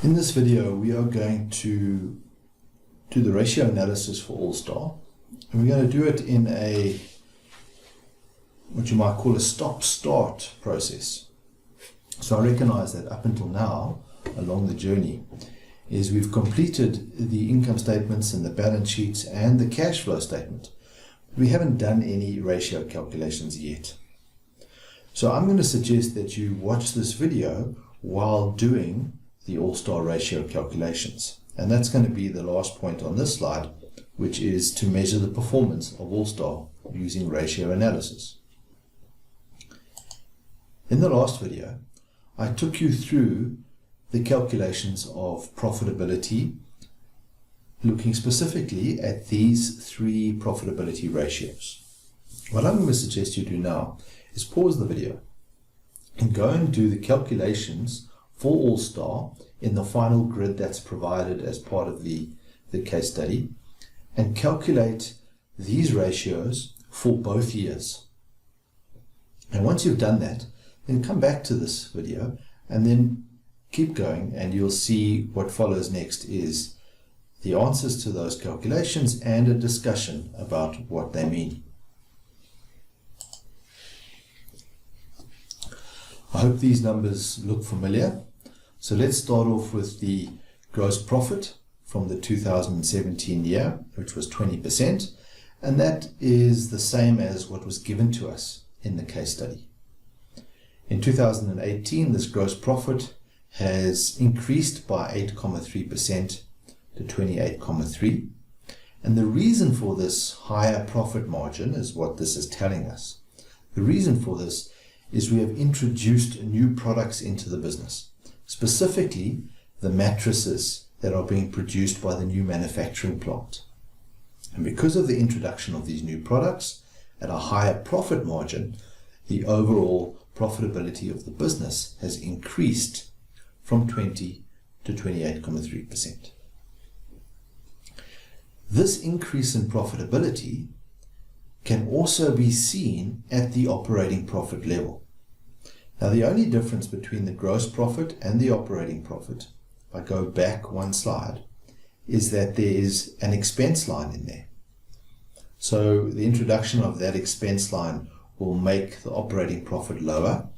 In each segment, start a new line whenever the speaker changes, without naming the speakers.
In this video, we are going to do the ratio analysis for All-Star, and we're going to do it in a what you might call a stop-start process. So I recognize that up until now, along the journey, is we've completed the income statements and the balance sheets and the cash flow statement. We haven't done any ratio calculations yet. So I'm going to suggest that you watch this video while doing the All-Star ratio calculations. And that's going to be the last point on this slide, which is to measure the performance of All-Star using ratio analysis. In the last video, I took you through the calculations of profitability, looking specifically at these three profitability ratios. What I'm going to suggest you do now is pause the video and go and do the calculations for All-Star in the final grid that's provided as part of the case study, and calculate these ratios for both years. And once you've done that, then come back to this video and then keep going, and you'll see what follows next is the answers to those calculations and a discussion about what they mean. I hope these numbers look familiar. So let's start off with the gross profit from the 2017 year, which was 20%, and that is the same as what was given to us in the case study. In 2018, this gross profit has increased by 8.3% to 28.3%. And the reason for this higher profit margin is what this is telling us. The reason for this is we have introduced new products into the business, specifically the mattresses that are being produced by the new manufacturing plant. And because of the introduction of these new products at a higher profit margin, the overall profitability of the business has increased from 20 to 28.3%. This increase in profitability can also be seen at the operating profit level. Now, the only difference between the gross profit and the operating profit, if I go back one slide, is that there is an expense line in there. So the introduction of that expense line will make the operating profit lower,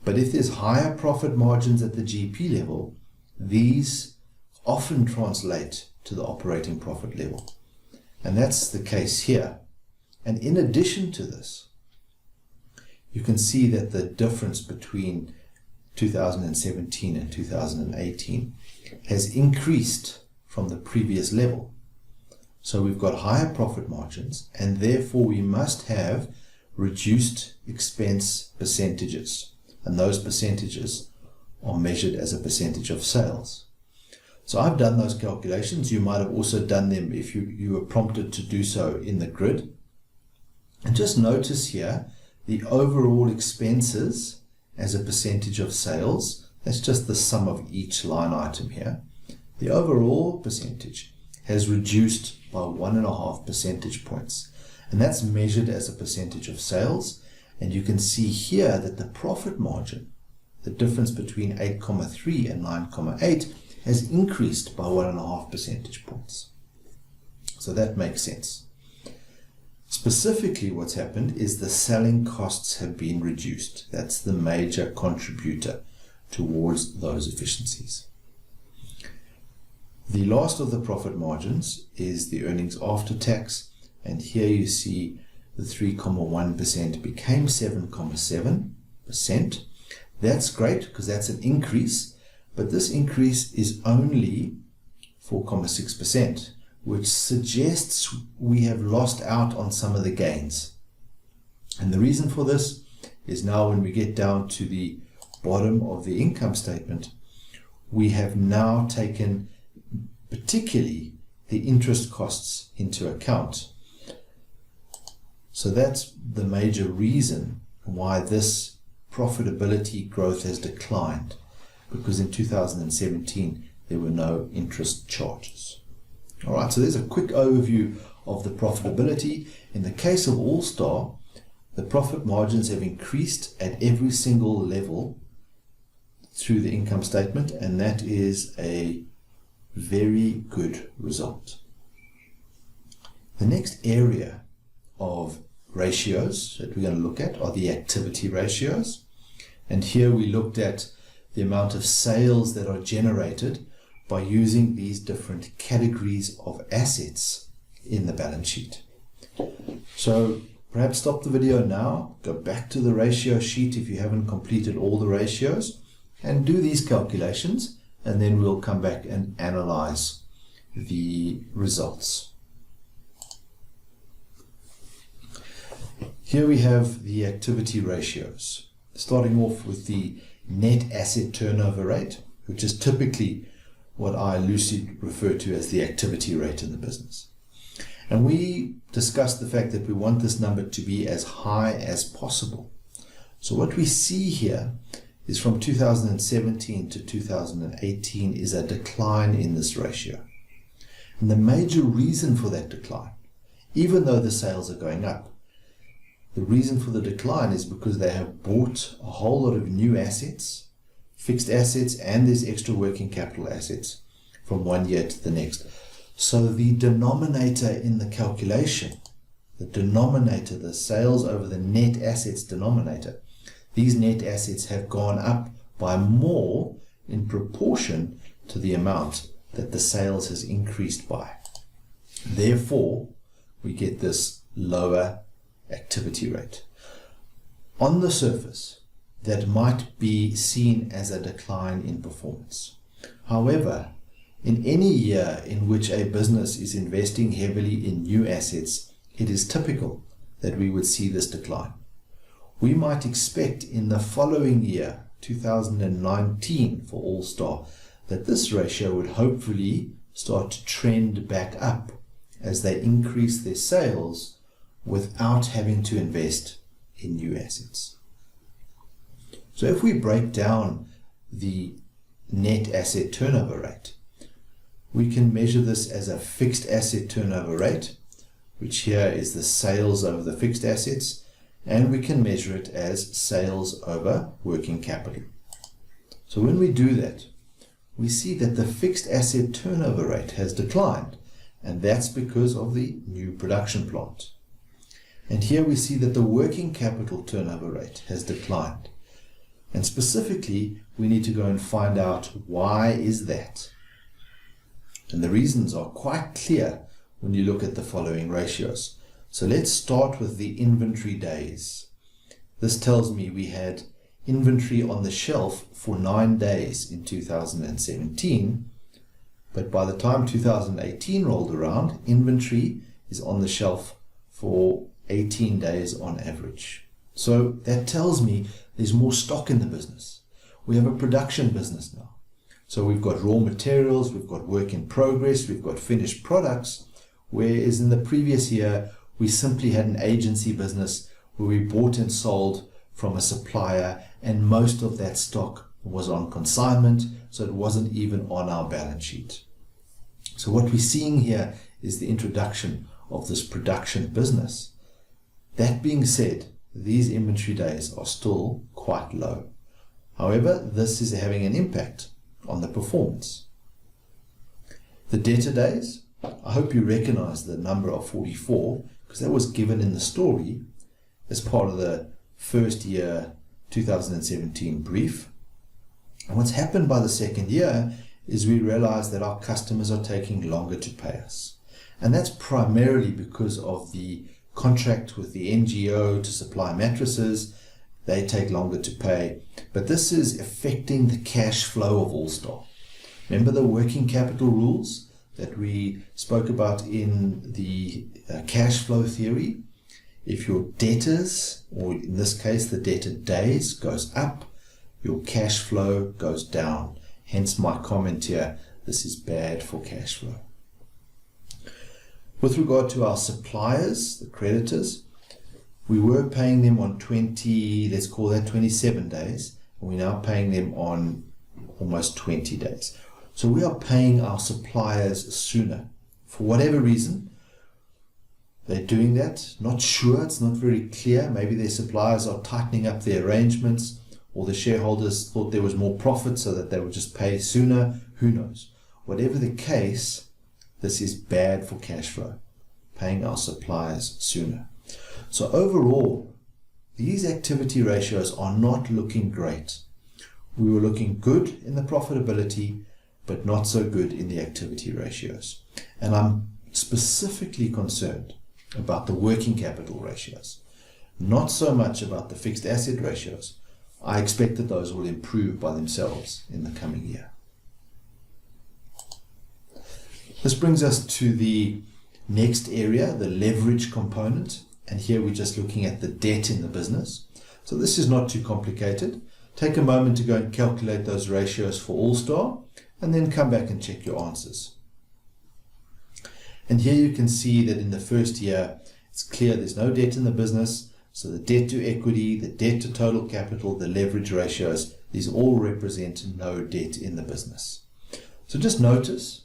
but if there's higher profit margins at the GP level, these often translate to the operating profit level. And that's the case here. And in addition to this, you can see that the difference between 2017 and 2018 has increased from the previous level. So we've got higher profit margins, and therefore we must have reduced expense percentages. And those percentages are measured as a percentage of sales. So I've done those calculations. You might have also done them if you were prompted to do so in the grid. And just notice here the overall expenses as a percentage of sales. That's just the sum of each line item here. The overall percentage has reduced by 1.5 percentage points. And that's measured as a percentage of sales. And you can see here that the profit margin, the difference between 8.3 and 9.8, has increased by 1.5 percentage points. So that makes sense. Specifically, what's happened is the selling costs have been reduced. That's the major contributor towards those efficiencies. The last of the profit margins is the earnings after tax, and here you see the 3.1% became 7.7%. That's great because that's an increase, but this increase is only 4.6%. which suggests we have lost out on some of the gains. And the reason for this is now when we get down to the bottom of the income statement, we have now taken particularly the interest costs into account. So that's the major reason why this profitability growth has declined, because in 2017 there were no interest charges. All right, so there's a quick overview of the profitability. In the case of All-Star, the profit margins have increased at every single level through the income statement, and that is a very good result. The next area of ratios that we're going to look at are the activity ratios. And here we looked at the amount of sales that are generated by using these different categories of assets in the balance sheet. So perhaps stop the video now, go back to the ratio sheet if you haven't completed all the ratios, and do these calculations, and then we'll come back and analyze the results. Here we have the activity ratios, starting off with the net asset turnover rate, which is typically what I loosely refer to as the activity rate in the business. And we discussed the fact that we want this number to be as high as possible. So what we see here is from 2017 to 2018 is a decline in this ratio. And the major reason for that decline, even though the sales are going up, the reason for the decline is because they have bought a whole lot of new assets, fixed assets, and there's extra working capital assets from one year to the next. So the denominator in the calculation, the sales over the net assets denominator, these net assets have gone up by more in proportion to the amount that the sales has increased by. Therefore, we get this lower activity rate. On the surface, that might be seen as a decline in performance. However, in any year in which a business is investing heavily in new assets, it is typical that we would see this decline. We might expect in the following year, 2019 for All-Star, that this ratio would hopefully start to trend back up as they increase their sales without having to invest in new assets. So if we break down the net asset turnover rate, we can measure this as a fixed asset turnover rate, which here is the sales over the fixed assets, and we can measure it as sales over working capital. So when we do that, we see that the fixed asset turnover rate has declined, and that's because of the new production plant. And here we see that the working capital turnover rate has declined. And specifically, we need to go and find out why is that. And the reasons are quite clear when you look at the following ratios. So let's start with the inventory days. This tells me we had inventory on the shelf for 9 days in 2017, but by the time 2018 rolled around, inventory is on the shelf for 18 days on average. So that tells me there's more stock in the business. We have a production business now. So we've got raw materials, we've got work in progress, we've got finished products, whereas in the previous year, we simply had an agency business where we bought and sold from a supplier, and most of that stock was on consignment, so it wasn't even on our balance sheet. So what we're seeing here is the introduction of this production business. That being said, these inventory days are still quite low. However, this is having an impact on the performance. The debtor days, I hope you recognize the number of 44, because that was given in the story as part of the first year 2017 brief. And what's happened by the second year is we realize that our customers are taking longer to pay us. And that's primarily because of the contract with the NGO to supply mattresses. They take longer to pay. But this is affecting the cash flow of All-Star. Remember the working capital rules that we spoke about in the cash flow theory? If your debtors, or in this case the debtor days, goes up, your cash flow goes down. Hence my comment here, this is bad for cash flow. With regard to our suppliers, the creditors, we were paying them on 27 days, and we're now paying them on almost 20 days. So we are paying our suppliers sooner. For whatever reason, they're doing that. Not sure, it's not very clear. Maybe their suppliers are tightening up their arrangements, or the shareholders thought there was more profit so that they would just pay sooner, who knows. Whatever the case, this is bad for cash flow, paying our suppliers sooner. So overall, these activity ratios are not looking great. We were looking good in the profitability, but not so good in the activity ratios. And I'm specifically concerned about the working capital ratios, not so much about the fixed asset ratios. I expect that those will improve by themselves in the coming year. This brings us to the next area, the leverage component. And here we're just looking at the debt in the business. So this is not too complicated. Take a moment to go and calculate those ratios for All-Star, and then come back and check your answers. And here you can see that in the first year, it's clear there's no debt in the business. So the debt to equity, the debt to total capital, the leverage ratios, these all represent no debt in the business. So just notice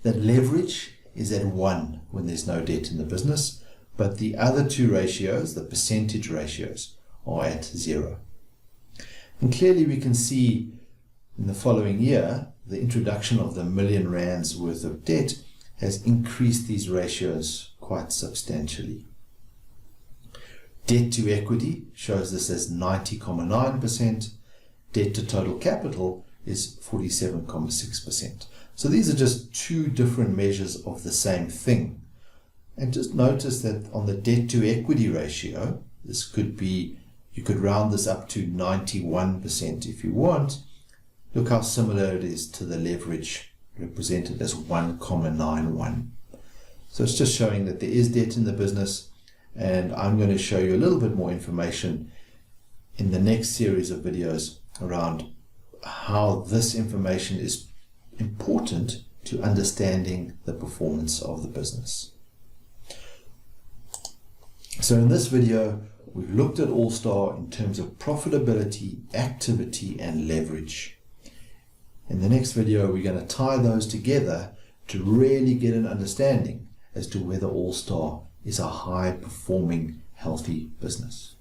that leverage is at 1 when there's no debt in the business, but the other two ratios, the percentage ratios, are at 0. And clearly we can see in the following year, the introduction of the R1 million worth of debt has increased these ratios quite substantially. Debt to equity shows this as 90.9%. Debt to total capital is 47.6%. So these are just two different measures of the same thing. And just notice that on the debt to equity ratio, this could be, you could round this up to 91% if you want. Look how similar it is to the leverage represented as 1.91. So it's just showing that there is debt in the business, and I'm going to show you a little bit more information in the next series of videos around how this information is important to understanding the performance of the business. So in this video, we've looked at All-Star in terms of profitability, activity, and leverage. In the next video, we're going to tie those together to really get an understanding as to whether All-Star is a high-performing, healthy business.